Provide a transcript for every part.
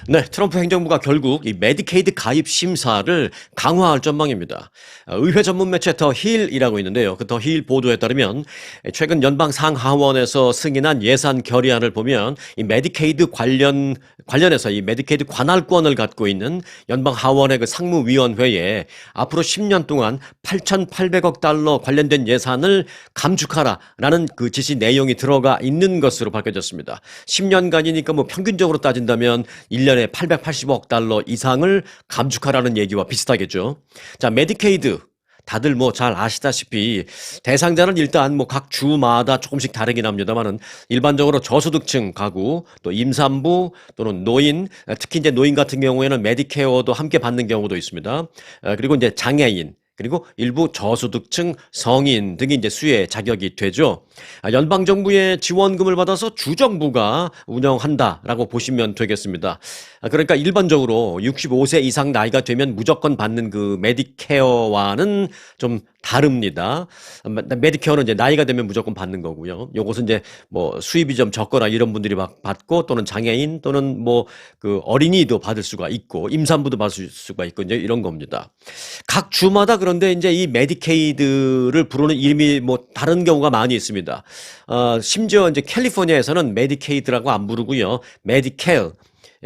네, 트럼프 행정부가 결국 이 메디케이드 가입 심사를 강화할 전망입니다. 의회 전문 매체 더 힐이라고 있는데요. 그 더 힐 보도에 따르면 최근 연방 상하원에서 승인한 예산 결의안을 보면 이 메디케이드 관련해서 이 메디케이드 관할권을 갖고 있는 연방 하원의 그 상무위원회에 앞으로 10년 동안 8,800억 달러 관련된 예산을 감축하라라는 그 지시 내용이 들어가 있는 것으로 밝혀졌습니다. 10년간이니까 뭐 평균적으로 따진다면 1년에 880억 달러 이상을 감축하라는 얘기와 비슷하겠죠. 자, 메디케이드. 다들 뭐 잘 아시다시피 대상자는 일단 뭐 각 주마다 조금씩 다르긴 합니다만은 일반적으로 저소득층 가구 또 임산부 또는 노인 특히 이제 노인 같은 경우에는 메디케어도 함께 받는 경우도 있습니다. 그리고 이제 장애인 그리고 일부 저소득층 성인 등이 이제 수혜 자격이 되죠. 연방정부의 지원금을 받아서 주정부가 운영한다라고 보시면 되겠습니다. 그러니까 일반적으로 65세 이상 나이가 되면 무조건 받는 그 메디케어와는 좀 다릅니다. 메디케어는 이제 나이가 되면 무조건 받는 거고요. 요것은 이제 뭐 수입이 좀 적거나 이런 분들이 막 받고 또는 장애인 또는 뭐 그 어린이도 받을 수가 있고 임산부도 받을 수가 있고 이제 이런 겁니다. 각 주마다 그런데 이제 이 메디케이드를 부르는 이름이 뭐 다른 경우가 많이 있습니다. 심지어 이제 캘리포니아에서는 메디케이드라고 안 부르고요. 메디켈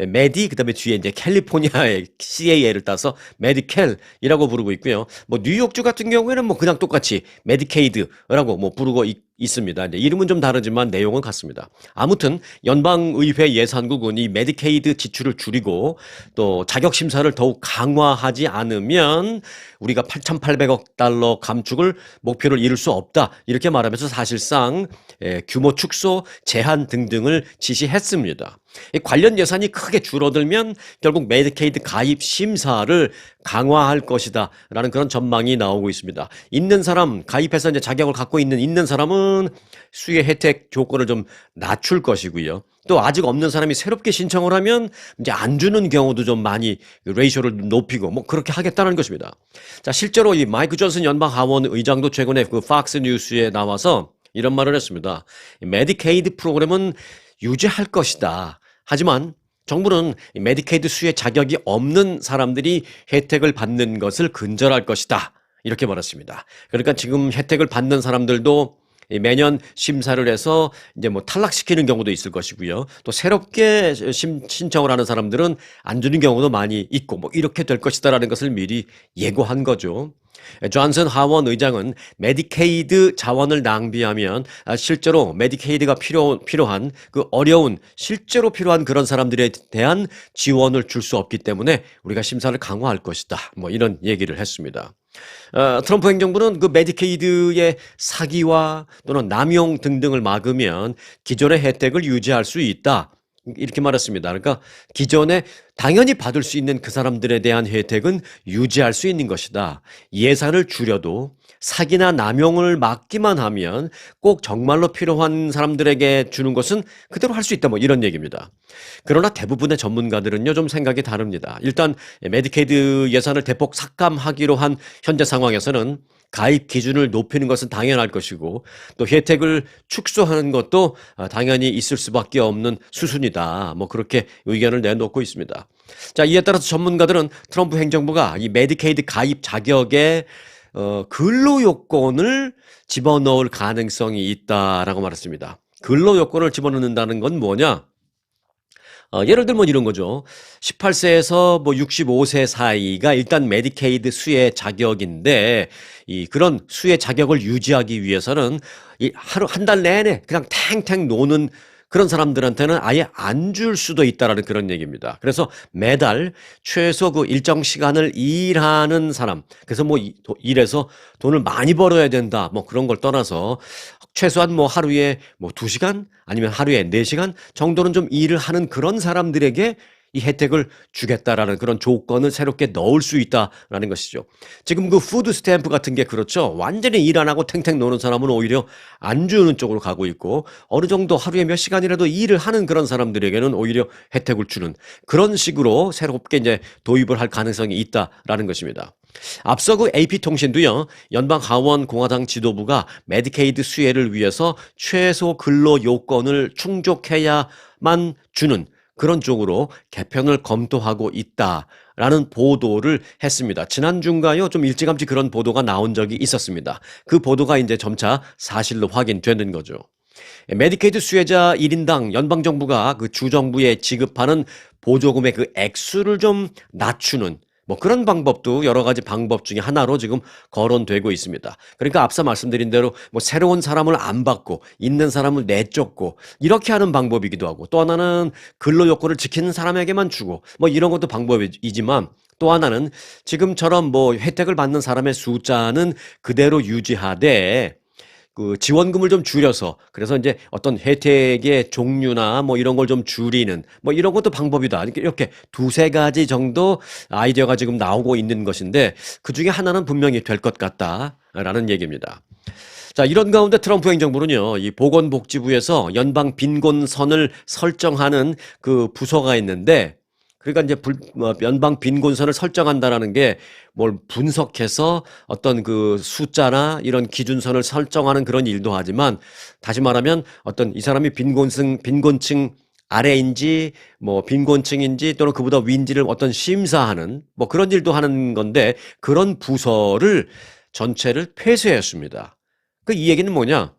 메디 그다음에 뒤에 이제 캘리포니아의 CAL을 따서 메디켈이라고 부르고 있고요. 뭐 뉴욕주 같은 경우에는 뭐 그냥 똑같이 메디케이드라고 뭐 부르고 있습니다. 이제 이름은 좀 다르지만 내용은 같습니다. 아무튼 연방의회 예산국은 이 메디케이드 지출을 줄이고 또 자격 심사를 더욱 강화하지 않으면 우리가 8,800억 달러 감축을 목표를 이룰 수 없다. 이렇게 말하면서 사실상 규모 축소, 제한 등등을 지시했습니다. 관련 예산이 크게 줄어들면 결국 메디케이드 가입 심사를 강화할 것이다 라는 그런 전망이 나오고 있습니다. 있는 사람, 가입해서 이제 자격을 갖고 있는 사람은 수혜 혜택 조건을 좀 낮출 것이고요. 또 아직 없는 사람이 새롭게 신청을 하면 이제 안 주는 경우도 좀 많이 레이쇼를 높이고 뭐 그렇게 하겠다는 것입니다. 자, 실제로 이 마이크 존슨 연방 하원 의장도 최근에 그 팍스 뉴스에 나와서 이런 말을 했습니다. 메디케이드 프로그램은 유지할 것이다. 하지만 정부는 메디케이드 수혜 자격이 없는 사람들이 혜택을 받는 것을 근절할 것이다. 이렇게 말했습니다. 그러니까 지금 혜택을 받는 사람들도 매년 심사를 해서 이제 뭐 탈락시키는 경우도 있을 것이고요. 또 새롭게 신청을 하는 사람들은 안 주는 경우도 많이 있고 뭐 이렇게 될 것이다라는 것을 미리 예고한 거죠. 존슨 하원 의장은 메디케이드 자원을 낭비하면 실제로 메디케이드가 필요한 그 어려운 실제로 필요한 그런 사람들에 대한 지원을 줄 수 없기 때문에 우리가 심사를 강화할 것이다. 뭐 이런 얘기를 했습니다. 트럼프 행정부는 그 메디케이드의 사기와 또는 남용 등등을 막으면 기존의 혜택을 유지할 수 있다. 이렇게 말했습니다. 그러니까 기존에 당연히 받을 수 있는 그 사람들에 대한 혜택은 유지할 수 있는 것이다. 예산을 줄여도 사기나 남용을 막기만 하면 꼭 정말로 필요한 사람들에게 주는 것은 그대로 할 수 있다. 뭐 이런 얘기입니다. 그러나 대부분의 전문가들은요 좀 생각이 다릅니다. 일단 메디케이드 예산을 대폭 삭감하기로 한 현재 상황에서는 가입 기준을 높이는 것은 당연할 것이고 또 혜택을 축소하는 것도 당연히 있을 수밖에 없는 수순이다. 뭐 그렇게 의견을 내놓고 있습니다. 자, 이에 따라서 전문가들은 트럼프 행정부가 이 메디케이드 가입 자격에 근로 요건을 집어넣을 가능성이 있다라고 말했습니다. 근로 요건을 집어넣는다는 건 뭐냐? 예를 들면 이런 거죠. 18세에서 뭐 65세 사이가 일단 메디케이드 수혜 자격인데 그런 수혜 자격을 유지하기 위해서는 이 하루 한 달 내내 그냥 탱탱 노는 그런 사람들한테는 아예 안 줄 수도 있다라는 그런 얘기입니다. 그래서 매달 최소 그 일정 시간을 일하는 사람, 그래서 뭐 일해서 돈을 많이 벌어야 된다, 뭐 그런 걸 떠나서 최소한 뭐 하루에 뭐 2시간 아니면 하루에 4시간 정도는 좀 일을 하는 그런 사람들에게 이 혜택을 주겠다라는 그런 조건을 새롭게 넣을 수 있다라는 것이죠. 지금 그 푸드 스탬프 같은 게 그렇죠. 완전히 일 안 하고 탱탱 노는 사람은 오히려 안 주는 쪽으로 가고 있고 어느 정도 하루에 몇 시간이라도 일을 하는 그런 사람들에게는 오히려 혜택을 주는 그런 식으로 새롭게 이제 도입을 할 가능성이 있다라는 것입니다. 앞서 그 AP통신도요, 연방 하원 공화당 지도부가 메디케이드 수혜를 위해서 최소 근로 요건을 충족해야만 주는 그런 쪽으로 개편을 검토하고 있다라는 보도를 했습니다. 지난주인가요? 좀 일찌감치 그런 보도가 나온 적이 있었습니다. 그 보도가 이제 점차 사실로 확인되는 거죠. 메디케이드 수혜자 1인당 연방정부가 그 주정부에 지급하는 보조금의 그 액수를 좀 낮추는 뭐 그런 방법도 여러 가지 방법 중에 하나로 지금 거론되고 있습니다. 그러니까 앞서 말씀드린 대로 뭐 새로운 사람을 안 받고 있는 사람을 내쫓고 이렇게 하는 방법이기도 하고 또 하나는 근로 요건을 지키는 사람에게만 주고 뭐 이런 것도 방법이지만 또 하나는 지금처럼 뭐 혜택을 받는 사람의 숫자는 그대로 유지하되 그 지원금을 좀 줄여서 그래서 이제 어떤 혜택의 종류나 뭐 이런 걸 좀 줄이는 뭐 이런 것도 방법이다. 이렇게 두세 가지 정도 아이디어가 지금 나오고 있는 것인데 그 중에 하나는 분명히 될 것 같다라는 얘기입니다. 자, 이런 가운데 트럼프 행정부는요, 이 보건복지부에서 연방 빈곤선을 설정하는 그 부서가 있는데 그러니까 이제 연방 빈곤선을 설정한다라는 게 뭘 분석해서 어떤 그 숫자나 이런 기준선을 설정하는 그런 일도 하지만 다시 말하면 어떤 이 사람이 빈곤층 아래인지 뭐 빈곤층인지 또는 그보다 위인지를 어떤 심사하는 뭐 그런 일도 하는 건데 그런 부서를 전체를 폐쇄했습니다. 그 이 얘기는 뭐냐?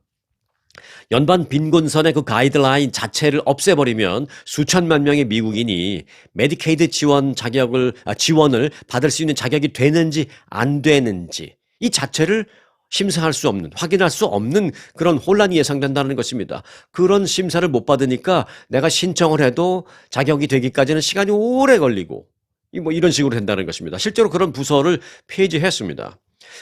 연방 빈곤선의 그 가이드라인 자체를 없애버리면 수천만 명의 미국인이 메디케이드 지원을 받을 수 있는 자격이 되는지 안 되는지 이 자체를 심사할 수 없는, 확인할 수 없는 그런 혼란이 예상된다는 것입니다. 그런 심사를 못 받으니까 내가 신청을 해도 자격이 되기까지는 시간이 오래 걸리고 뭐 이런 식으로 된다는 것입니다. 실제로 그런 부서를 폐지했습니다.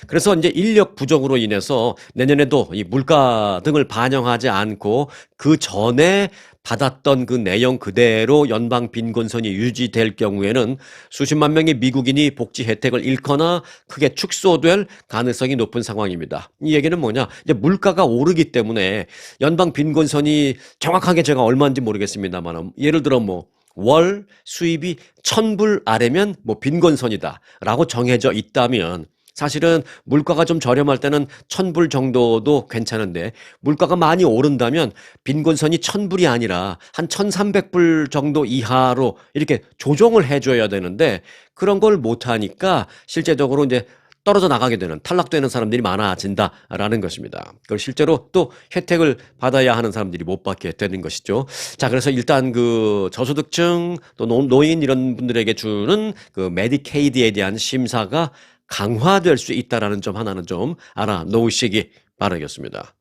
그래서 이제 인력 부족으로 인해서 내년에도 이 물가 등을 반영하지 않고 그 전에 받았던 그 내용 그대로 연방 빈곤선이 유지될 경우에는 수십만 명의 미국인이 복지 혜택을 잃거나 크게 축소될 가능성이 높은 상황입니다. 이 얘기는 뭐냐? 이제 물가가 오르기 때문에 연방 빈곤선이 정확하게 제가 얼마인지 모르겠습니다만 예를 들어 뭐 월 수입이 1,000불 아래면 뭐 빈곤선이다라고 정해져 있다면 사실은 물가가 좀 저렴할 때는 1,000불 정도도 괜찮은데 물가가 많이 오른다면 빈곤선이 1,000불이 아니라 한 1,300불 정도 이하로 이렇게 조정을 해줘야 되는데 그런 걸 못하니까 실제적으로 이제 떨어져 나가게 되는 탈락되는 사람들이 많아진다라는 것입니다. 그걸 실제로 또 혜택을 받아야 하는 사람들이 못 받게 되는 것이죠. 자, 그래서 일단 그 저소득층 또 노인 이런 분들에게 주는 그 메디케이드에 대한 심사가 강화될 수 있다라는 점 하나는 좀 알아놓으시기 바라겠습니다.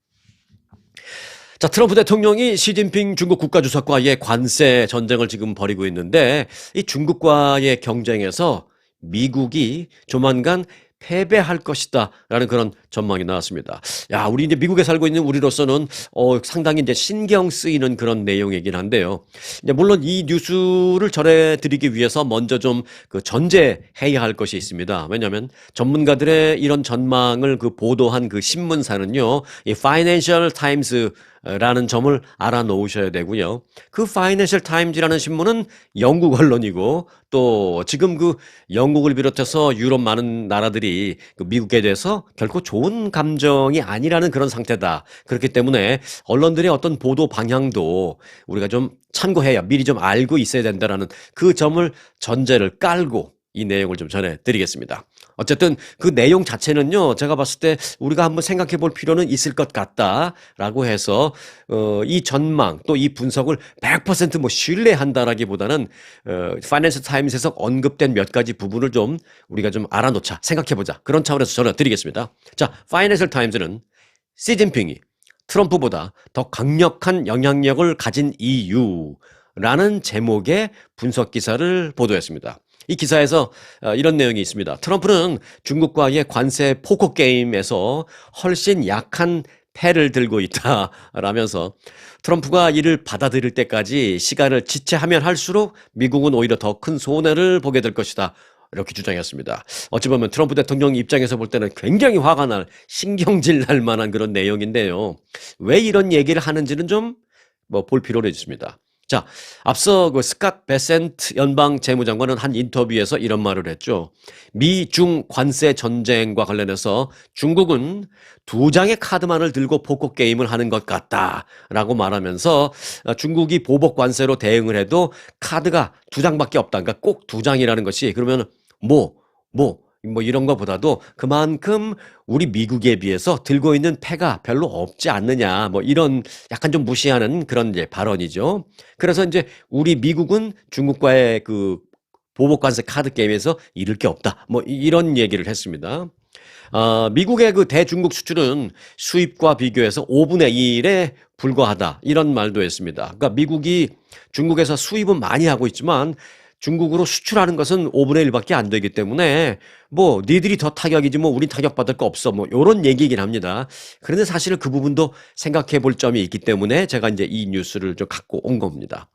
자, 트럼프 대통령이 시진핑 중국 국가주석과의 관세 전쟁을 지금 벌이고 있는데 이 중국과의 경쟁에서 미국이 조만간 패배할 것이다 라는 그런 전망이 나왔습니다. 야, 우리 이제 미국에 살고 있는 우리로서는 상당히 이제 신경 쓰이는 그런 내용이긴 한데요. 이제 물론 이 뉴스를 전해드리기 위해서 먼저 좀 그 전제해야 할 것이 있습니다. 왜냐하면 전문가들의 이런 전망을 그 보도한 그 신문사는요, 이 파이낸셜 타임스 라는 점을 알아놓으셔야 되고요. 그 파이낸셜 타임즈라는 신문은 영국 언론이고 또 지금 그 영국을 비롯해서 유럽 많은 나라들이 그 미국에 대해서 결코 좋은 감정이 아니라는 그런 상태다. 그렇기 때문에 언론들의 어떤 보도 방향도 우리가 좀 참고해야 미리 좀 알고 있어야 된다라는 그 점을 전제를 깔고 이 내용을 좀 전해드리겠습니다. 어쨌든 그 내용 자체는요, 제가 봤을 때 우리가 한번 생각해 볼 필요는 있을 것 같다라고 해서 이 전망 또 이 분석을 100% 신뢰한다라기보다는 파이낸셜 타임스에서 언급된 몇 가지 부분을 좀 우리가 좀 알아놓자, 생각해 보자, 그런 차원에서 전해드리겠습니다. 자, 파이낸셜 타임스는 시진핑이 트럼프보다 더 강력한 영향력을 가진 이유라는 제목의 분석 기사를 보도했습니다. 이 기사에서 이런 내용이 있습니다. 트럼프는 중국과의 관세 포커 게임에서 훨씬 약한 패를 들고 있다라면서 트럼프가 이를 받아들일 때까지 시간을 지체하면 할수록 미국은 오히려 더 큰 손해를 보게 될 것이다. 이렇게 주장했습니다. 어찌 보면 트럼프 대통령 입장에서 볼 때는 굉장히 화가 날, 신경질 날 만한 그런 내용인데요. 왜 이런 얘기를 하는지는 좀 볼 필요가 있습니다. 자, 앞서 그 스캇 베센트 연방 재무장관은 한 인터뷰에서 이런 말을 했죠. 미중 관세 전쟁과 관련해서 중국은 두 장의 카드만을 들고 포커 게임을 하는 것 같다라고 말하면서 중국이 보복 관세로 대응을 해도 카드가 두 장밖에 없다. 그러니까 꼭 두 장이라는 것이 그러면 뭐 이런 것보다도 그만큼 우리 미국에 비해서 들고 있는 패가 별로 없지 않느냐. 뭐 이런 약간 좀 무시하는 그런 이제 발언이죠. 그래서 이제 우리 미국은 중국과의 그 보복관세 카드 게임에서 잃을 게 없다. 뭐 이런 얘기를 했습니다. 미국의 그 대중국 수출은 수입과 비교해서 5분의 1에 불과하다. 이런 말도 했습니다. 그러니까 미국이 중국에서 수입은 많이 하고 있지만 중국으로 수출하는 것은 5분의 1밖에 안 되기 때문에 뭐 니들이 더 타격이지 뭐 우린 타격받을 거 없어 뭐 요런 얘기이긴 합니다. 그런데 사실 그 부분도 생각해 볼 점이 있기 때문에 제가 이제 이 뉴스를 좀 갖고 온 겁니다.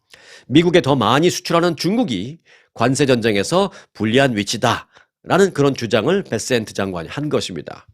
미국에 더 많이 수출하는 중국이 관세 전쟁에서 불리한 위치다라는 그런 주장을 베센트 장관이 한 것입니다.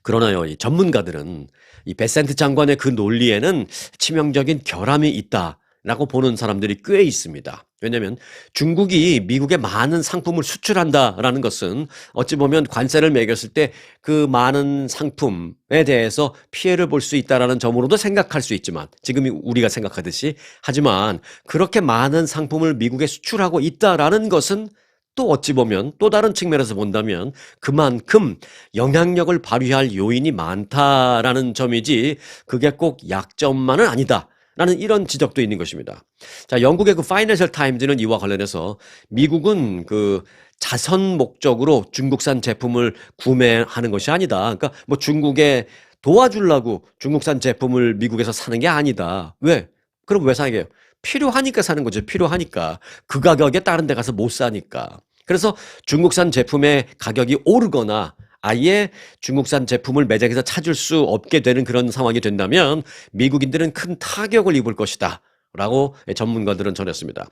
그러나요, 이 전문가들은 이 베센트 장관의 그 논리에는 치명적인 결함이 있다라고 보는 사람들이 꽤 있습니다. 왜냐하면 중국이 미국에 많은 상품을 수출한다라는 것은 어찌 보면 관세를 매겼을 때 그 많은 상품에 대해서 피해를 볼 수 있다라는 점으로도 생각할 수 있지만 지금 우리가 생각하듯이 하지만 그렇게 많은 상품을 미국에 수출하고 있다라는 것은 또 어찌 보면 또 다른 측면에서 본다면 그만큼 영향력을 발휘할 요인이 많다라는 점이지 그게 꼭 약점만은 아니다. 라는 이런 지적도 있는 것입니다. 자, 영국의 그 파이낸셜 타임즈는 이와 관련해서 미국은 그 자선 목적으로 중국산 제품을 구매하는 것이 아니다. 그러니까 뭐 중국에 도와주려고 중국산 제품을 미국에서 사는 게 아니다. 왜? 그럼 왜 사게요? 필요하니까 사는 거죠. 필요하니까. 그 가격에 다른 데 가서 못 사니까. 그래서 중국산 제품의 가격이 오르거나 아예 중국산 제품을 매장에서 찾을 수 없게 되는 그런 상황이 된다면 미국인들은 큰 타격을 입을 것이다. 라고 전문가들은 전했습니다.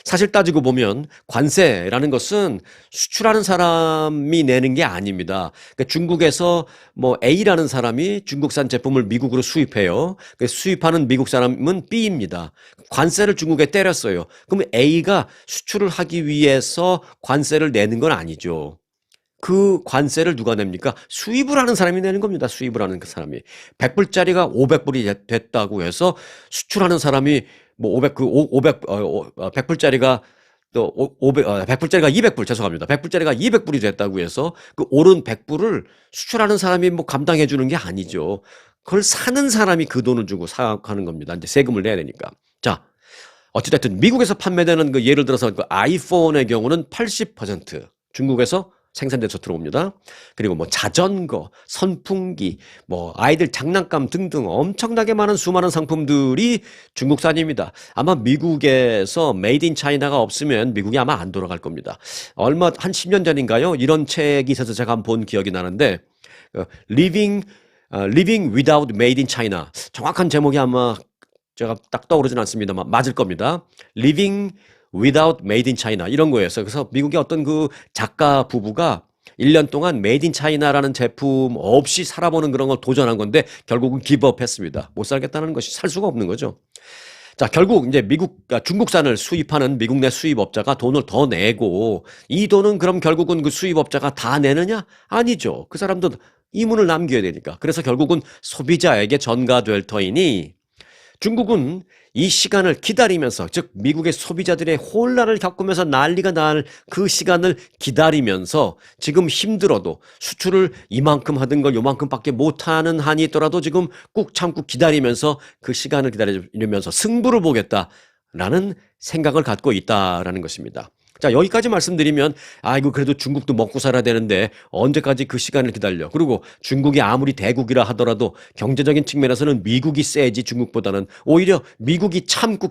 사실 따지고 보면 관세라는 것은 수출하는 사람이 내는 게 아닙니다. 그러니까 중국에서 뭐 A라는 사람이 중국산 제품을 미국으로 수입해요. 수입하는 미국 사람은 B입니다. 관세를 중국에 때렸어요. 그러면 A가 수출을 하기 위해서 관세를 내는 건 아니죠. 그 관세를 누가 냅니까? 수입을 하는 사람이 내는 겁니다. 수입을 하는 그 사람이. 100불짜리가 500불이 됐다고 해서 수출하는 사람이 뭐 100불짜리가 또 100불짜리가 200불, 죄송합니다. 100불짜리가 200불이 됐다고 해서 그 오른 100불을 수출하는 사람이 뭐 감당해 주는 게 아니죠. 그걸 사는 사람이 그 돈을 주고 사가는 겁니다. 이제 세금을 내야 되니까. 자, 어찌됐든 미국에서 판매되는 그 예를 들어서 그 아이폰의 경우는 80% 중국에서 생산돼서 들어옵니다. 그리고 뭐 자전거, 선풍기, 뭐 아이들 장난감 등등 엄청나게 많은 수많은 상품들이 중국산입니다. 아마 미국에서 메이드 인 차이나가 없으면 미국이 아마 안 돌아갈 겁니다. 얼마 한 10년 전인가요? 이런 책이 있어서 제가 한번 본 기억이 나는데 Living Without Made in China. 정확한 제목이 아마 제가 딱 떠오르진 않습니다만 맞을 겁니다. Living Without Made in China 이런 거였어요. 그래서 미국의 어떤 그 작가 부부가 1년 동안 Made in China라는 제품 없이 살아보는 그런 걸 도전한 건데 결국은 기브업했습니다. 못 살겠다는 것이 살 수가 없는 거죠. 자, 결국 이제 중국산을 수입하는 미국 내 수입업자가 돈을 더 내고 이 돈은 그럼 결국은 그 수입업자가 다 내느냐? 아니죠. 그 사람도 이문을 남겨야 되니까. 그래서 결국은 소비자에게 전가될 터이니 중국은 이 시간을 기다리면서 즉 미국의 소비자들의 혼란을 겪으면서 난리가 날 그 시간을 기다리면서 지금 힘들어도 수출을 이만큼 하던 걸 요만큼밖에 못하는 한이 있더라도 지금 꾹 참고 기다리면서 그 시간을 기다리면서 승부를 보겠다라는 생각을 갖고 있다라는 것입니다. 자, 여기까지 말씀드리면 아이고 그래도 중국도 먹고 살아야 되는데 언제까지 그 시간을 기다려. 그리고 중국이 아무리 대국이라 하더라도 경제적인 측면에서는 미국이 세지 중국보다는 오히려 미국이 참고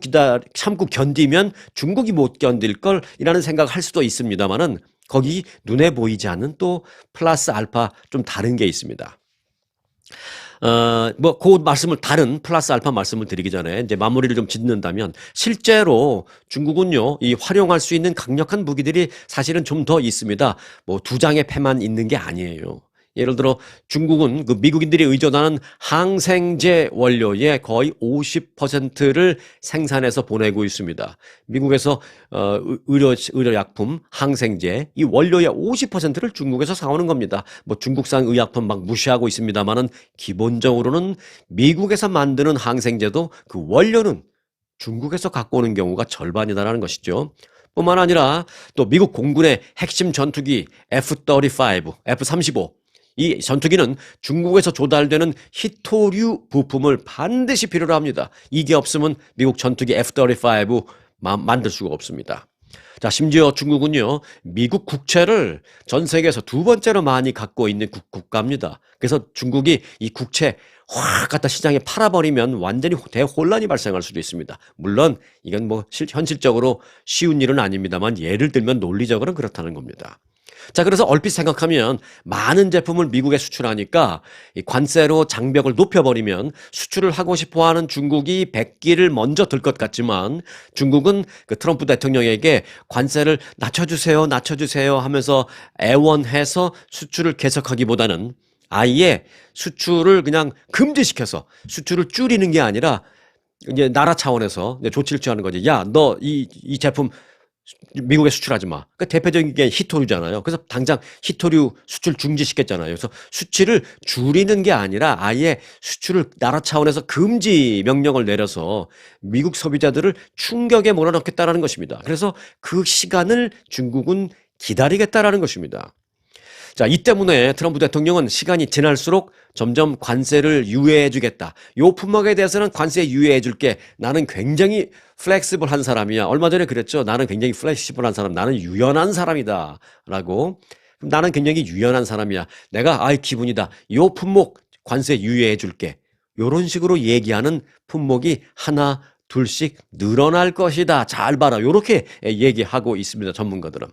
견디면 중국이 못 견딜 걸이라는 생각을 할 수도 있습니다만은 거기 눈에 보이지 않는 또 플러스 알파 좀 다른 게 있습니다. 그 말씀을 다른 플러스 알파 말씀을 드리기 전에 이제 마무리를 좀 짓는다면 실제로 중국은요, 이 활용할 수 있는 강력한 무기들이 사실은 좀 더 있습니다. 뭐 두 장의 패만 있는 게 아니에요. 예를 들어 중국은 그 미국인들이 의존하는 항생제 원료의 거의 50%를 생산해서 보내고 있습니다. 미국에서 의료약품, 항생제 이 원료의 50%를 중국에서 사오는 겁니다. 뭐 중국산 의약품 막 무시하고 있습니다만은 기본적으로는 미국에서 만드는 항생제도 그 원료는 중국에서 갖고 오는 경우가 절반이다라는 것이죠. 뿐만 아니라 또 미국 공군의 핵심 전투기 F-35, F-35 이 전투기는 중국에서 조달되는 히토류 부품을 반드시 필요로 합니다. 이게 없으면 미국 전투기 F-35 만들 수가 없습니다. 자, 심지어 중국은요, 미국 국채를 전 세계에서 두 번째로 많이 갖고 있는 국가입니다. 그래서 중국이 이 국채 확 갖다 시장에 팔아버리면 완전히 대혼란이 발생할 수도 있습니다. 물론 이건 뭐 현실적으로 쉬운 일은 아닙니다만 예를 들면 논리적으로는 그렇다는 겁니다. 자, 그래서 얼핏 생각하면 많은 제품을 미국에 수출하니까 이 관세로 장벽을 높여버리면 수출을 하고 싶어 하는 중국이 백기를 먼저 들 것 같지만 중국은 그 트럼프 대통령에게 관세를 낮춰주세요, 낮춰주세요 하면서 애원해서 수출을 계속하기보다는 아예 수출을 그냥 금지시켜서 수출을 줄이는 게 아니라 이제 나라 차원에서 이제 조치를 취하는 거지. 야, 너 이 제품 미국에 수출하지 마. 그러니까 대표적인 게 히토류잖아요. 그래서 당장 히토류 수출 중지시켰잖아요. 그래서 수치를 줄이는 게 아니라 아예 수출을 나라 차원에서 금지 명령을 내려서 미국 소비자들을 충격에 몰아넣겠다라는 것입니다. 그래서 그 시간을 중국은 기다리겠다라는 것입니다. 자, 이 때문에 트럼프 대통령은 시간이 지날수록 점점 관세를 유예해 주겠다. 요 품목에 대해서는 관세 유예해 줄게. 나는 굉장히 플렉시블한 사람이야. 얼마 전에 그랬죠. 나는 굉장히 플렉시블한 사람. 나는 유연한 사람이다. 라고. 나는 굉장히 유연한 사람이야. 내가 아이 기분이다. 요 품목 관세 유예해 줄게. 요런 식으로 얘기하는 품목이 하나 둘씩 늘어날 것이다. 잘 봐라. 요렇게 얘기하고 있습니다. 전문가들은.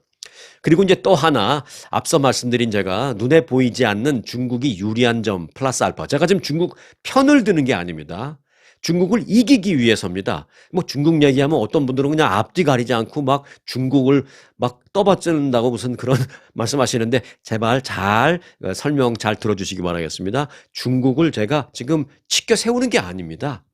그리고 이제 또 하나 앞서 말씀드린 제가 눈에 보이지 않는 중국이 유리한 점 플러스 알파. 제가 지금 중국 편을 드는 게 아닙니다. 중국을 이기기 위해서입니다. 뭐 중국 얘기하면 어떤 분들은 그냥 앞뒤 가리지 않고 막 중국을 막 떠받드는다고 무슨 그런 말씀하시는데 제발 잘 설명 잘 들어주시기 바라겠습니다. 중국을 제가 지금 치켜 세우는 게 아닙니다.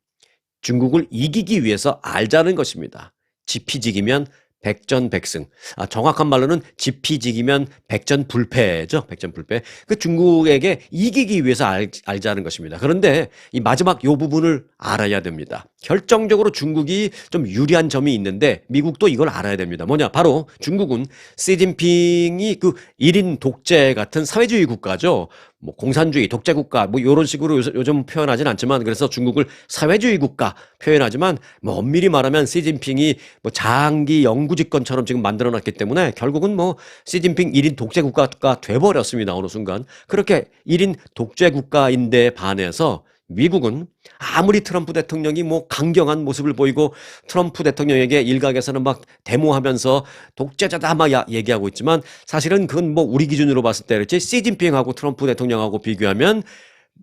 중국을 이기기 위해서 알자는 것입니다. 지피지기면 백전백승. 정확한 말로는 지피지기면 백전불패죠. 백전불패. 그 중국에게 이기기 위해서 알자는 것입니다. 그런데 이 마지막 요 부분을 알아야 됩니다. 결정적으로 중국이 좀 유리한 점이 있는데 미국도 이걸 알아야 됩니다. 뭐냐? 바로 중국은 시진핑이 그 1인 독재 같은 사회주의 국가죠. 뭐 공산주의, 독재국가 뭐 이런 식으로 요즘 표현하진 않지만 그래서 중국을 사회주의 국가 표현하지만 뭐 엄밀히 말하면 시진핑이 뭐 장기 영구집권처럼 지금 만들어놨기 때문에 결국은 뭐 시진핑 1인 독재국가가 돼버렸습니다. 어느 순간. 그렇게 1인 독재국가인데 반해서 미국은 아무리 트럼프 대통령이 뭐 강경한 모습을 보이고 트럼프 대통령에게 일각에서는 막 데모하면서 독재자다 막 얘기하고 있지만 사실은 그건 뭐 우리 기준으로 봤을 때 그렇지 시진핑하고 트럼프 대통령하고 비교하면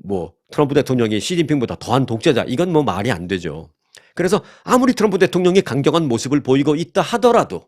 뭐 트럼프 대통령이 시진핑보다 더한 독재자 이건 뭐 말이 안 되죠. 그래서 아무리 트럼프 대통령이 강경한 모습을 보이고 있다 하더라도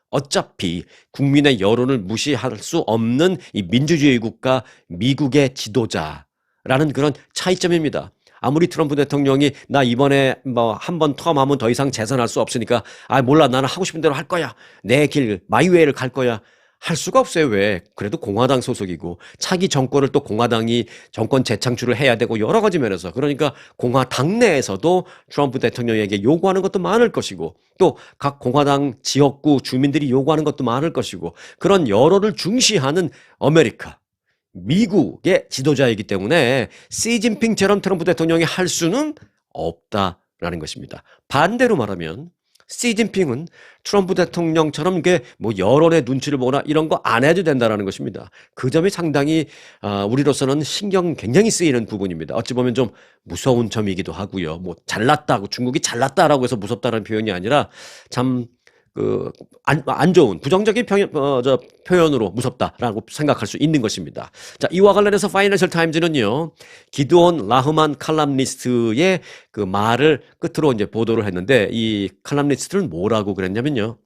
어차피 국민의 여론을 무시할 수 없는 이 민주주의 국가 미국의 지도자라는 그런 차이점입니다. 아무리 트럼프 대통령이 나 이번에 뭐 한 번 텀하면 더 이상 재선할 수 없으니까 몰라 나는 하고 싶은 대로 할 거야. 내 길 마이웨이를 갈 거야. 할 수가 없어요. 왜? 그래도 공화당 소속이고 차기 정권을 또 공화당이 정권 재창출을 해야 되고 여러 가지 면에서 그러니까 공화당 내에서도 트럼프 대통령에게 요구하는 것도 많을 것이고 또 각 공화당 지역구 주민들이 요구하는 것도 많을 것이고 그런 여론을 중시하는 아메리카 미국의 지도자이기 때문에 시진핑처럼 트럼프 대통령이 할 수는 없다라는 것입니다. 반대로 말하면 시진핑은 트럼프 대통령처럼 이게 뭐 여론의 눈치를 보거나 이런 거 안 해도 된다라는 것입니다. 그 점이 상당히 우리로서는 신경 굉장히 쓰이는 부분입니다. 어찌 보면 좀 무서운 점이기도 하고요. 뭐 잘났다고 중국이 잘났다라고 해서 무섭다는 표현이 아니라 참 안 좋은 부정적인 표현으로 무섭다라고 생각할 수 있는 것입니다. 자, 이와 관련해서 파이낸셜 타임즈는요, 기드온 라흐만 칼럼니스트의 그 말을 끝으로 이제 보도를 했는데 이 칼럼니스트는 뭐라고 그랬냐면요.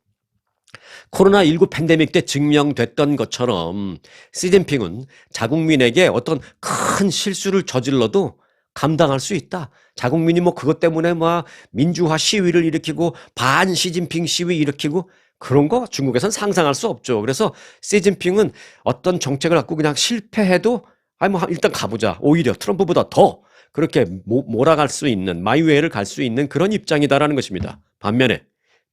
코로나19 팬데믹 때 증명됐던 것처럼 시진핑은 자국민에게 어떤 큰 실수를 저질러도 감당할 수 있다. 자국민이 뭐 그것 때문에 막 민주화 시위를 일으키고 반 시진핑 시위 일으키고 그런 거 중국에선 상상할 수 없죠. 그래서 시진핑은 어떤 정책을 갖고 그냥 실패해도 아니 뭐 일단 가보자. 오히려 트럼프보다 더 그렇게 몰아갈 수 있는 마이웨이를 갈 수 있는 그런 입장이다라는 것입니다. 반면에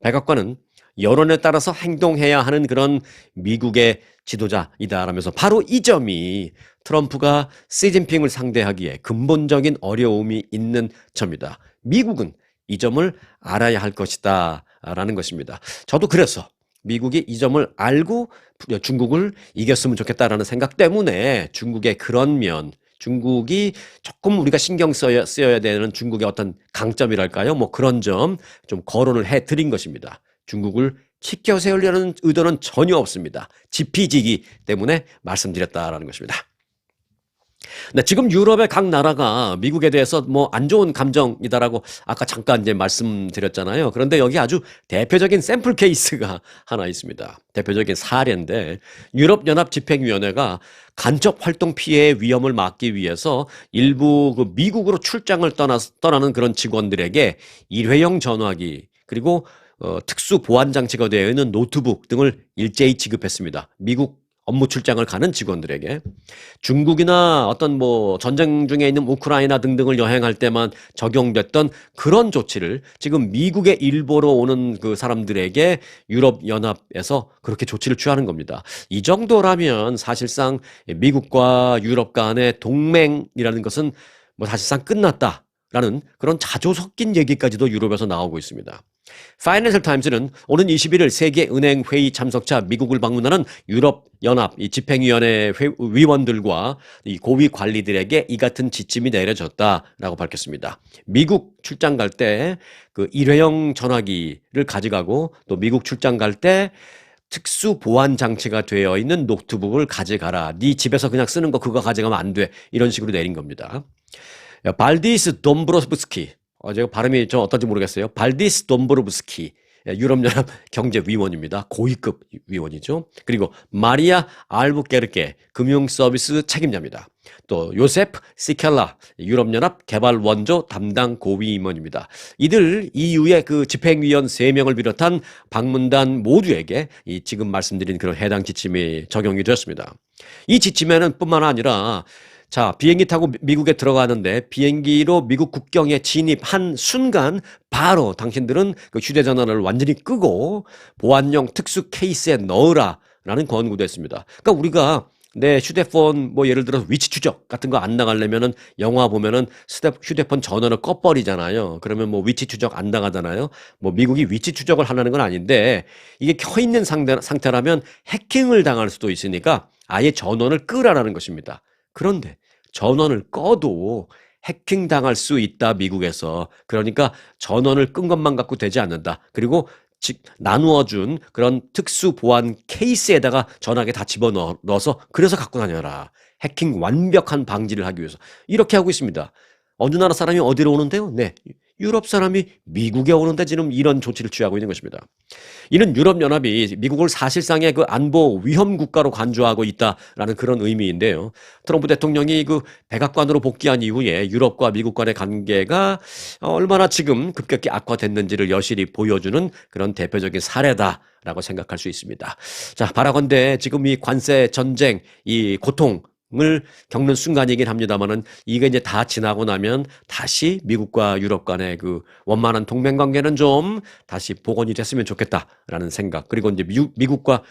백악관은 여론에 따라서 행동해야 하는 그런 미국의 지도자이다라면서 바로 이 점이 트럼프가 시진핑을 상대하기에 근본적인 어려움이 있는 점이다. 미국은 이 점을 알아야 할 것이다 라는 것입니다. 저도 그래서 미국이 이 점을 알고 중국을 이겼으면 좋겠다라는 생각 때문에 중국의 그런 면, 중국이 조금 우리가 신경 쓰여야 되는 중국의 어떤 강점이랄까요? 뭐 그런 점 좀 거론을 해드린 것입니다. 중국을 치켜 세우려는 의도는 전혀 없습니다. 지피지기 때문에 말씀드렸다라는 것입니다. 네, 지금 유럽의 각 나라가 미국에 대해서 뭐 안 좋은 감정이다라고 아까 잠깐 이제 말씀드렸잖아요. 그런데 여기 아주 대표적인 샘플 케이스가 하나 있습니다. 대표적인 사례인데 유럽연합 집행위원회가 간첩 활동 피해의 위험을 막기 위해서 일부 그 미국으로 출장을 떠나는 그런 직원들에게 일회용 전화기 그리고 특수 보안 장치가 되어 있는 노트북 등을 일제히 지급했습니다. 미국 업무 출장을 가는 직원들에게 중국이나 어떤 뭐 전쟁 중에 있는 우크라이나 등등을 여행할 때만 적용됐던 그런 조치를 지금 미국의 일보로 오는 그 사람들에게 유럽연합에서 그렇게 조치를 취하는 겁니다. 이 정도라면 사실상 미국과 유럽 간의 동맹이라는 것은 뭐 사실상 끝났다라는 그런 자조 섞인 얘기까지도 유럽에서 나오고 있습니다. 파이낸셜 타임즈는 오는 21일 세계은행 회의 참석차 미국을 방문하는 유럽연합 집행위원회 위원들과 이 고위 관리들에게 이 같은 지침이 내려졌다라고 밝혔습니다. 미국 출장 갈 때 그 일회용 전화기를 가져가고 또 미국 출장 갈 때 특수 보안 장치가 되어 있는 노트북을 가져가라. 네 집에서 그냥 쓰는 거 그거 가져가면 안 돼. 이런 식으로 내린 겁니다. 발디스 돔브로브스키 제가 발음이 좀 어떤지 모르겠어요. 발디스 돔브로브스키 유럽연합 경제위원입니다. 고위급 위원이죠. 그리고 마리아 알부케르케 금융서비스 책임자입니다. 또 요세프 시켈라 유럽연합 개발원조 담당 고위임원입니다. 이들 EU의 그 집행위원 3명을 비롯한 방문단 모두에게 이 지금 말씀드린 그런 해당 지침이 적용이 되었습니다. 이 지침에는 뿐만 아니라 자, 비행기 타고 미국에 들어가는데 비행기로 미국 국경에 진입한 순간 바로 당신들은 그 휴대전화를 완전히 끄고 보안용 특수 케이스에 넣으라라는 권고도 했습니다. 그러니까 우리가 내 휴대폰 뭐 예를 들어서 위치 추적 같은 거 안 나가려면은 영화 보면은 휴대폰 전원을 꺼버리잖아요. 그러면 뭐 위치 추적 안 나가잖아요. 뭐 미국이 위치 추적을 하라는 건 아닌데 이게 켜 있는 상태라면 해킹을 당할 수도 있으니까 아예 전원을 끄라라는 것입니다. 그런데 전원을 꺼도 해킹당할 수 있다, 미국에서. 그러니까 전원을 끈 것만 갖고 되지 않는다. 그리고 나누어준 그런 특수 보안 케이스에다가 전화기 다 집어넣어서 그래서 갖고 다녀라. 해킹 완벽한 방지를 하기 위해서. 이렇게 하고 있습니다. 어느 나라 사람이 어디로 오는데요? 네. 유럽 사람이 미국에 오는데 지금 이런 조치를 취하고 있는 것입니다. 이는 유럽연합이 미국을 사실상의 그 안보 위험 국가로 간주하고 있다라는 그런 의미인데요. 트럼프 대통령이 그 백악관으로 복귀한 이후에 유럽과 미국 간의 관계가 얼마나 지금 급격히 악화됐는지를 여실히 보여주는 그런 대표적인 사례다라고 생각할 수 있습니다. 자, 바라건대 지금 이 관세 전쟁, 이 고통 을 겪는 순간이긴 합니다만은 이게 이제 다 지나고 나면 다시 미국과 유럽 간의 그 원만한 동맹 관계는 좀 다시 복원이 됐으면 좋겠다라는 생각. 그리고 이제 미국과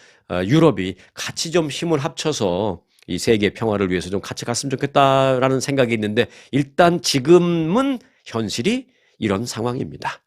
유럽이 같이 좀 힘을 합쳐서 이 세계 평화를 위해서 좀 같이 갔으면 좋겠다라는 생각이 있는데 일단 지금은 현실이 이런 상황입니다.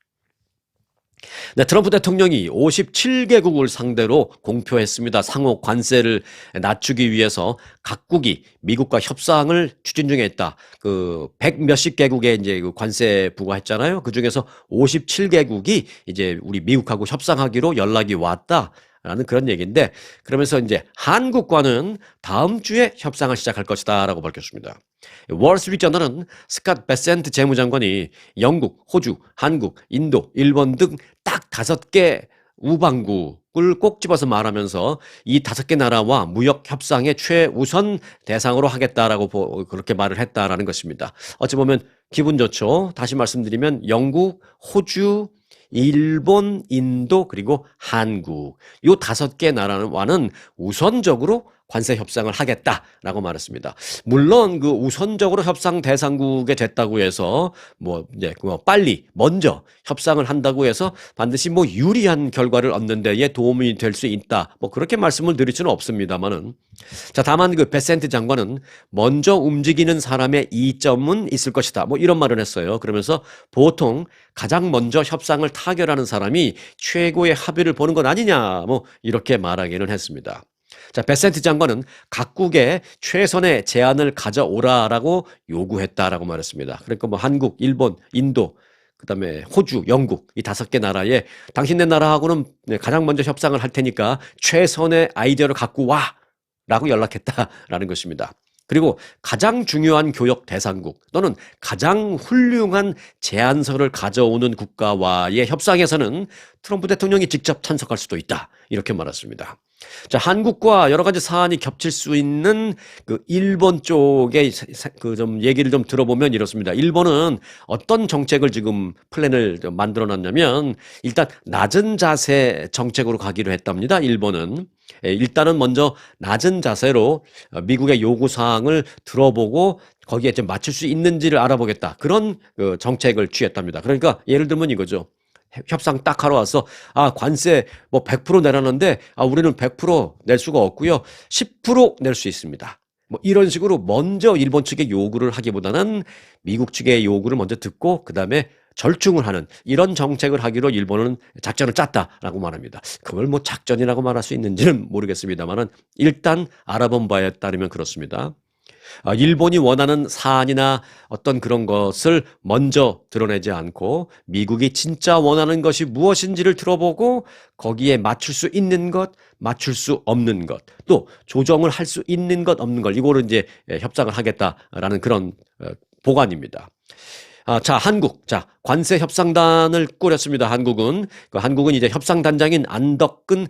네, 트럼프 대통령이 57개국을 상대로 공표했습니다. 상호 관세를 낮추기 위해서 각국이 미국과 협상을 추진 중에 있다. 그 100 몇십 개국에 이제 그 관세 부과했잖아요. 그 중에서 57개국이 이제 우리 미국하고 협상하기로 연락이 왔다. 라는 그런 얘기인데 그러면서 이제 한국과는 다음 주에 협상을 시작할 것이다라고 밝혔습니다. 월스트리트저널은 스캇 베센트 재무장관이 영국, 호주, 한국, 인도, 일본 등 딱 5개 우방국을 한국을 꼭 집어서 말하면서 이 5개 나라와 무역 협상의 최우선 대상으로 하겠다라고 그렇게 말을 했다라는 것입니다. 어찌 보면 기분 좋죠. 다시 말씀드리면 영국, 호주, 일본, 인도, 그리고 한국 요 5개 나라와는 우선적으로 관세 협상을 하겠다라고 말했습니다. 물론 그 우선적으로 협상 대상국에 됐다고 해서 뭐 이제 빨리 먼저 협상을 한다고 해서 반드시 뭐 유리한 결과를 얻는 데에 도움이 될 수 있다. 뭐 그렇게 말씀을 드릴 수는 없습니다만은 자, 다만 그 베센트 장관은 먼저 움직이는 사람의 이점은 있을 것이다. 뭐 이런 말을 했어요. 그러면서 보통 가장 먼저 협상을 타결하는 사람이 최고의 합의를 보는 것 아니냐. 뭐 이렇게 말하기는 했습니다. 자, 베센트 장관은 각국에 최선의 제안을 가져오라라고 요구했다라고 말했습니다. 그러니까 뭐 한국, 일본, 인도, 그다음에 호주, 영국 이 5개 나라에 당신네 나라하고는 가장 먼저 협상을 할 테니까 최선의 아이디어를 갖고 와라고 연락했다라는 것입니다. 그리고 가장 중요한 교역 대상국 또는 가장 훌륭한 제안서를 가져오는 국가와의 협상에서는 트럼프 대통령이 직접 참석할 수도 있다. 이렇게 말했습니다. 자, 한국과 여러 가지 사안이 겹칠 수 있는 그 일본 쪽의 그 좀 얘기를 좀 들어보면 이렇습니다. 일본은 어떤 정책을 지금 플랜을 만들어 놨냐면 일단 낮은 자세 정책으로 가기로 했답니다. 일본은. 일단은 먼저 낮은 자세로 미국의 요구 사항을 들어보고 거기에 좀 맞출 수 있는지를 알아보겠다. 그런 그 정책을 취했답니다. 그러니까 예를 들면 이거죠. 협상 딱 하러 와서 관세 뭐 100% 내라는데 우리는 100%낼 수가 없고요. 10% 낼 수 있습니다. 뭐 이런 식으로 먼저 일본 측의 요구를 하기보다는 미국 측의 요구를 먼저 듣고 그다음에 절충을 하는 이런 정책을 하기로 일본은 작전을 짰다라고 말합니다. 그걸 뭐 작전이라고 말할 수 있는지는 모르겠습니다만은 일단 알아본 바에 따르면 그렇습니다. 일본이 원하는 사안이나 어떤 그런 것을 먼저 드러내지 않고 미국이 진짜 원하는 것이 무엇인지를 들어보고 거기에 맞출 수 있는 것, 맞출 수 없는 것, 또 조정을 할 수 있는 것, 없는 것, 이거를 이제 협상을 하겠다라는 그런 보관입니다. 자, 한국. 자, 관세 협상단을 꾸렸습니다. 한국은 이제 협상단장인 안덕근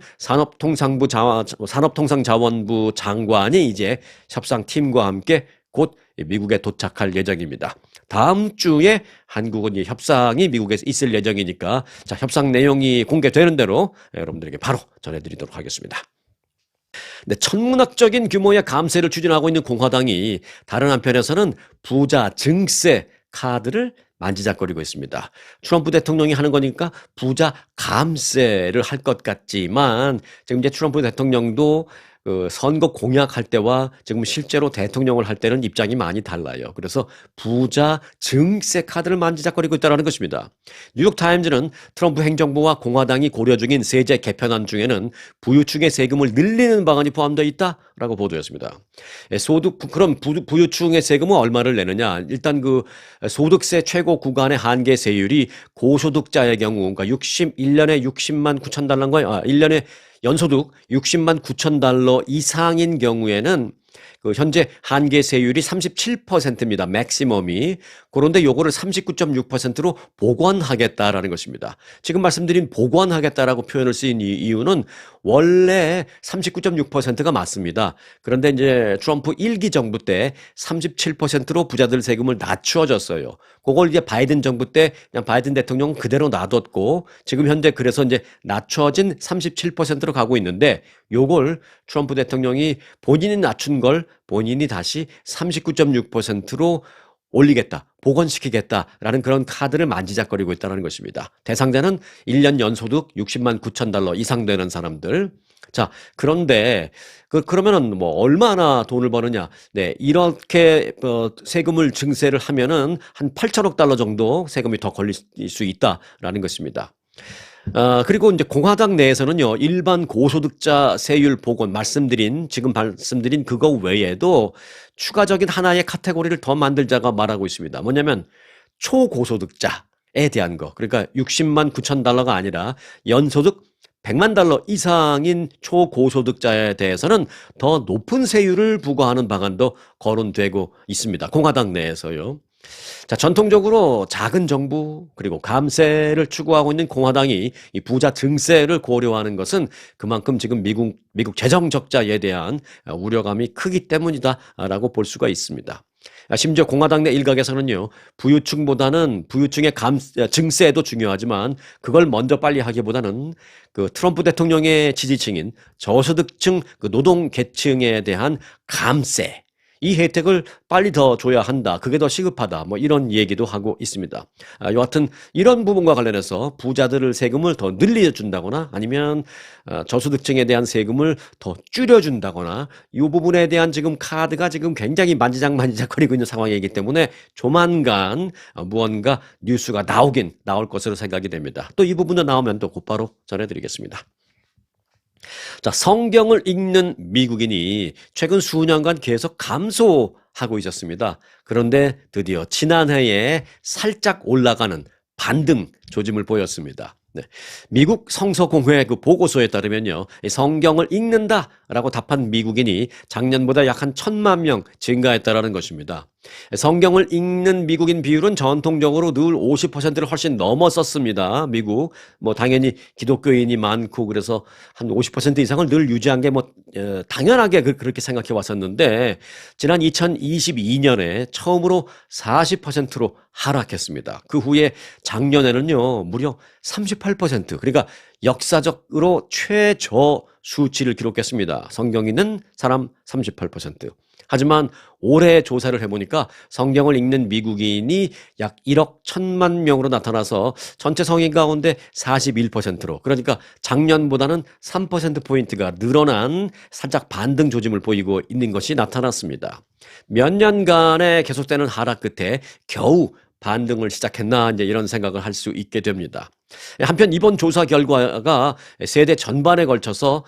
산업통상자원부 장관이 이제 협상팀과 함께 곧 미국에 도착할 예정입니다. 다음 주에 한국은 이 협상이 미국에서 있을 예정이니까 자, 협상 내용이 공개되는 대로 여러분들에게 바로 전해드리도록 하겠습니다. 네, 천문학적인 규모의 감세를 추진하고 있는 공화당이 다른 한편에서는 부자 증세 카드를 만지작거리고 있습니다. 트럼프 대통령이 하는 거니까 부자 감세를 할 것 같지만 지금 이제 트럼프 대통령도 그 선거 공약할 때와 지금 실제로 대통령을 할 때는 입장이 많이 달라요. 그래서 부자 증세 카드를 만지작거리고 있다는 것입니다. 뉴욕타임즈는 트럼프 행정부와 공화당이 고려 중인 세제 개편안 중에는 부유층의 세금을 늘리는 방안이 포함되어 있다라고 보도했습니다. 그럼 부유층의 세금은 얼마를 내느냐? 일단 그 소득세 최고 구간의 한계 세율이 고소득자의 경우, 그러니까 1년에 60만 9천 달러인가요? 1년에 연소득 60만 9천 달러 이상인 경우에는 그 현재 한계 세율이 37%입니다. 맥시멈이. 그런데 요거를 39.6%로 보관하겠다라는 것입니다. 지금 말씀드린 보관하겠다라고 표현을 쓰인 이유는 원래 39.6%가 맞습니다. 그런데 이제 트럼프 1기 정부 때 37%로 부자들 세금을 낮추어졌어요. 그걸 이제 바이든 정부 때 그냥 바이든 대통령 그대로 놔뒀고 지금 현재 그래서 이제 낮춰진 37%로 가고 있는데 요걸 트럼프 대통령이 본인이 낮춘 걸 본인이 다시 39.6%로 올리겠다, 복원시키겠다라는 그런 카드를 만지작거리고 있다는 것입니다. 대상자는 1년 연소득 60만 9천 달러 이상 되는 사람들. 자, 그런데 그러면은 뭐 얼마나 돈을 버느냐? 네, 이렇게 세금을 증세를 하면은 한 8천억 달러 정도 세금이 더 걸릴 수 있다라는 것입니다. 그리고 이제 공화당 내에서는요, 일반 고소득자 세율 복원 지금 말씀드린 그거 외에도 추가적인 하나의 카테고리를 더 만들자가 말하고 있습니다. 뭐냐면 초고소득자에 대한 거. 그러니까 60만 9천 달러가 아니라 연소득 100만 달러 이상인 초고소득자에 대해서는 더 높은 세율을 부과하는 방안도 거론되고 있습니다. 공화당 내에서요. 자, 전통적으로 작은 정부 그리고 감세를 추구하고 있는 공화당이 이 부자 증세를 고려하는 것은 그만큼 지금 미국 재정 적자에 대한 우려감이 크기 때문이다라고 볼 수가 있습니다. 심지어 공화당 내 일각에서는요, 부유층보다는 부유층의 증세도 중요하지만 그걸 먼저 빨리 하기보다는 그 트럼프 대통령의 지지층인 저소득층 그 노동 계층에 대한 감세, 이 혜택을 빨리 더 줘야 한다. 그게 더 시급하다. 뭐 이런 얘기도 하고 있습니다. 여하튼 이런 부분과 관련해서 부자들을 세금을 더 늘려준다거나 아니면 저소득층에 대한 세금을 더 줄여준다거나 이 부분에 대한 지금 카드가 지금 굉장히 만지작거리고 있는 상황이기 때문에 조만간 무언가 뉴스가 나올 것으로 생각이 됩니다. 또 이 부분도 나오면 또 곧바로 전해드리겠습니다. 자, 성경을 읽는 미국인이 최근 수년간 계속 감소하고 있었습니다. 그런데 드디어 지난해에 살짝 올라가는 반등 조짐을 보였습니다. 네. 미국 성서공회 그 보고서에 따르면요, 성경을 읽는다라고 답한 미국인이 작년보다 약 한 1,000만 명 증가했다라는 것입니다. 성경을 읽는 미국인 비율은 전통적으로 늘 50%를 훨씬 넘었었습니다. 미국 뭐 당연히 기독교인이 많고 그래서 한 50% 이상을 늘 유지한 게 뭐 당연하게 그렇게 생각해 왔었는데 지난 2022년에 처음으로 40%로 하락했습니다. 그 후에 작년에는요 무려 38%, 그러니까 역사적으로 최저 수치를 기록했습니다. 성경 읽는 사람 38%. 하지만 올해 조사를 해보니까 성경을 읽는 미국인이 약 1억 1천만 명으로 나타나서 전체 성인 가운데 41%로, 그러니까 작년보다는 3%포인트가 늘어난 살짝 반등 조짐을 보이고 있는 것이 나타났습니다. 몇 년간의 계속되는 하락 끝에 겨우 반등을 시작했나 이제 이런 생각을 할 수 있게 됩니다. 한편 이번 조사 결과가 세대 전반에 걸쳐서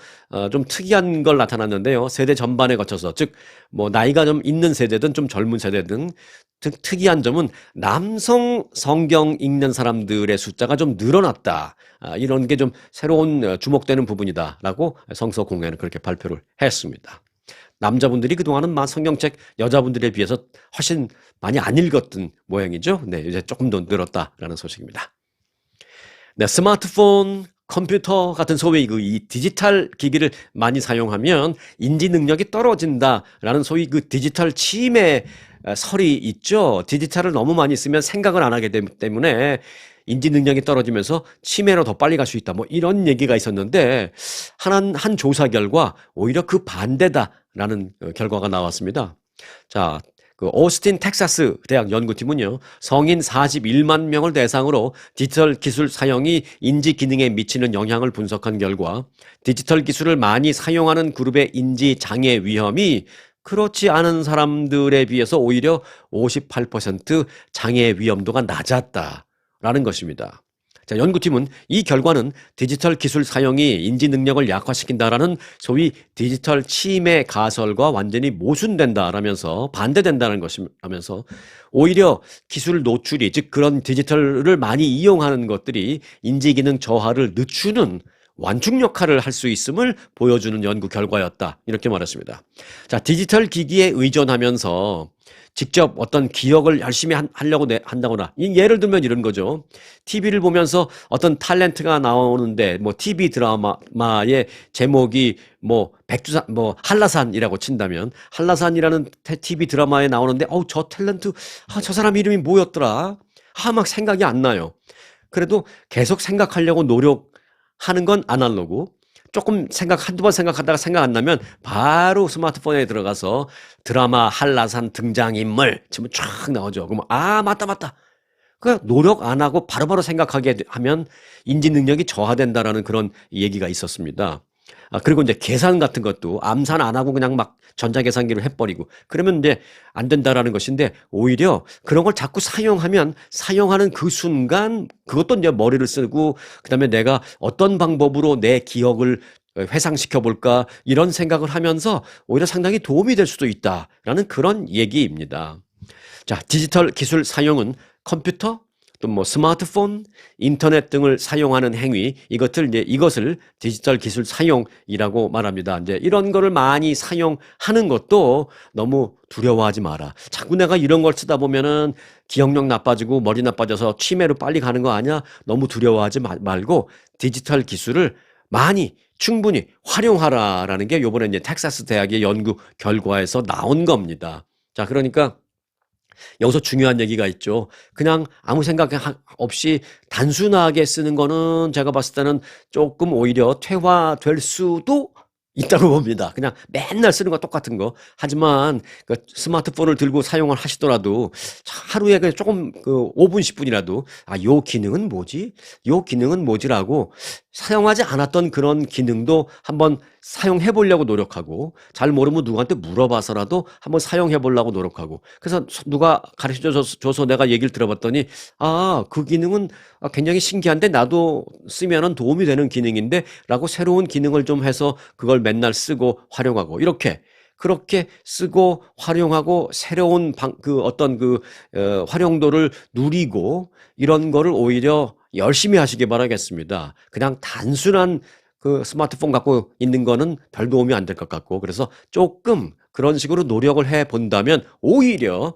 좀 특이한 걸 나타났는데요. 세대 전반에 걸쳐서, 즉 뭐 나이가 좀 있는 세대든 좀 젊은 세대든 특이한 점은 남성 성경 읽는 사람들의 숫자가 좀 늘어났다. 이런 게 좀 새로운 주목되는 부분이다라고 성서공회는 그렇게 발표를 했습니다. 남자분들이 그동안은 성경책 여자분들에 비해서 훨씬 많이 안 읽었던 모양이죠. 네, 이제 조금 더 늘었다라는 소식입니다. 네, 스마트폰, 컴퓨터 같은 소위 이 디지털 기기를 많이 사용하면 인지 능력이 떨어진다라는 소위 그 디지털 치매 설이 있죠. 디지털을 너무 많이 쓰면 생각을 안 하게 되기 때문에 인지 능력이 떨어지면서 치매로 더 빨리 갈 수 있다. 뭐 이런 얘기가 있었는데 한 조사 결과 오히려 그 반대다라는 결과가 나왔습니다. 자, 그 오스틴 텍사스 대학 연구팀은요, 성인 41만 명을 대상으로 디지털 기술 사용이 인지 기능에 미치는 영향을 분석한 결과 디지털 기술을 많이 사용하는 그룹의 인지 장애 위험이 그렇지 않은 사람들에 비해서 오히려 58% 장애 위험도가 낮았다라는 것입니다. 자, 연구팀은 이 결과는 디지털 기술 사용이 인지 능력을 약화시킨다라는 소위 디지털 치매 가설과 완전히 모순된다라면서 반대된다는 것이면서 오히려 기술 노출이, 즉 그런 디지털을 많이 이용하는 것들이 인지 기능 저하를 늦추는 완충 역할을 할 수 있음을 보여주는 연구 결과였다. 이렇게 말했습니다. 자, 디지털 기기에 의존하면서 직접 어떤 기억을 열심히 하려고 한다거나, 예를 들면 이런 거죠. TV를 보면서 어떤 탤런트가 나오는데 뭐 TV 드라마의 제목이 뭐 백두산 뭐 한라산이라고 친다면 한라산이라는 TV 드라마에 나오는데 저 탤런트 저 사람 이름이 뭐였더라? 막 생각이 안 나요. 그래도 계속 생각하려고 노력하는 건 아날로그. 조금 한두 번 생각하다가 생각 안 나면 바로 스마트폰에 들어가서 드라마 한라산 등장인물 치면 쫙 나오죠. 그러면 맞다. 그러니까 노력 안 하고 바로바로 생각하게 하면 인지 능력이 저하된다라는 그런 얘기가 있었습니다. 그리고 이제 계산 같은 것도 암산 안 하고 그냥 막 전자계산기로 해버리고 그러면 이제 안 된다라는 것인데, 오히려 그런 걸 자꾸 사용하는 그 순간 그것도 이제 머리를 쓰고 그다음에 내가 어떤 방법으로 내 기억을 회상시켜 볼까 이런 생각을 하면서 오히려 상당히 도움이 될 수도 있다라는 그런 얘기입니다. 자, 디지털 기술 사용은 컴퓨터 또 뭐 스마트폰, 인터넷 등을 사용하는 행위, 이것을 디지털 기술 사용이라고 말합니다. 이제 이런 거를 많이 사용하는 것도 너무 두려워하지 마라. 자꾸 내가 이런 걸 쓰다 보면은 기억력 나빠지고 머리 나빠져서 치매로 빨리 가는 거 아니야? 너무 두려워하지 말고 디지털 기술을 많이 충분히 활용하라라는 게 요번에 이제 텍사스 대학의 연구 결과에서 나온 겁니다. 자, 그러니까 여기서 중요한 얘기가 있죠. 그냥 아무 생각 없이 단순하게 쓰는 거는 제가 봤을 때는 조금 오히려 퇴화될 수도 있다고 봅니다. 그냥 맨날 쓰는 거 똑같은 거. 하지만 그 스마트폰을 들고 사용을 하시더라도 하루에 그냥 조금 5분, 10분이라도 요 기능은 뭐지? 요 기능은 뭐지라고 사용하지 않았던 그런 기능도 한번 사용해 보려고 노력하고 잘 모르면 누구한테 물어봐서라도 한번 사용해 보려고 노력하고 그래서 누가 가르쳐 줘서 내가 얘기를 들어봤더니 그 기능은 굉장히 신기한데 나도 쓰면은 도움이 되는 기능인데 라고 새로운 기능을 좀 해서 그걸 맨날 쓰고 활용하고 그렇게 쓰고 활용하고 새로운 활용도를 누리고 이런 거를 오히려 열심히 하시기 바라겠습니다. 그냥 단순한 그 스마트폰 갖고 있는 거는 별 도움이 안 될 것 같고 그래서 조금 그런 식으로 노력을 해 본다면 오히려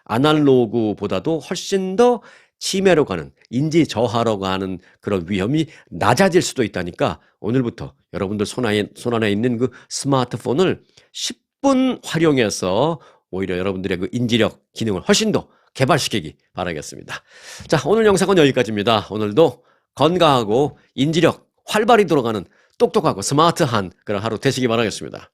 아날로그보다도 훨씬 더 치매로 가는 인지 저하로 가는 그런 위험이 낮아질 수도 있다니까 오늘부터 여러분들 손 안에 있는 그 스마트폰을 10분 활용해서 오히려 여러분들의 그 인지력 기능을 훨씬 더 개발시키기 바라겠습니다. 자, 오늘 영상은 여기까지입니다. 오늘도 건강하고 인지력 활발히 돌아가는 똑똑하고 스마트한 그런 하루 되시기 바라겠습니다.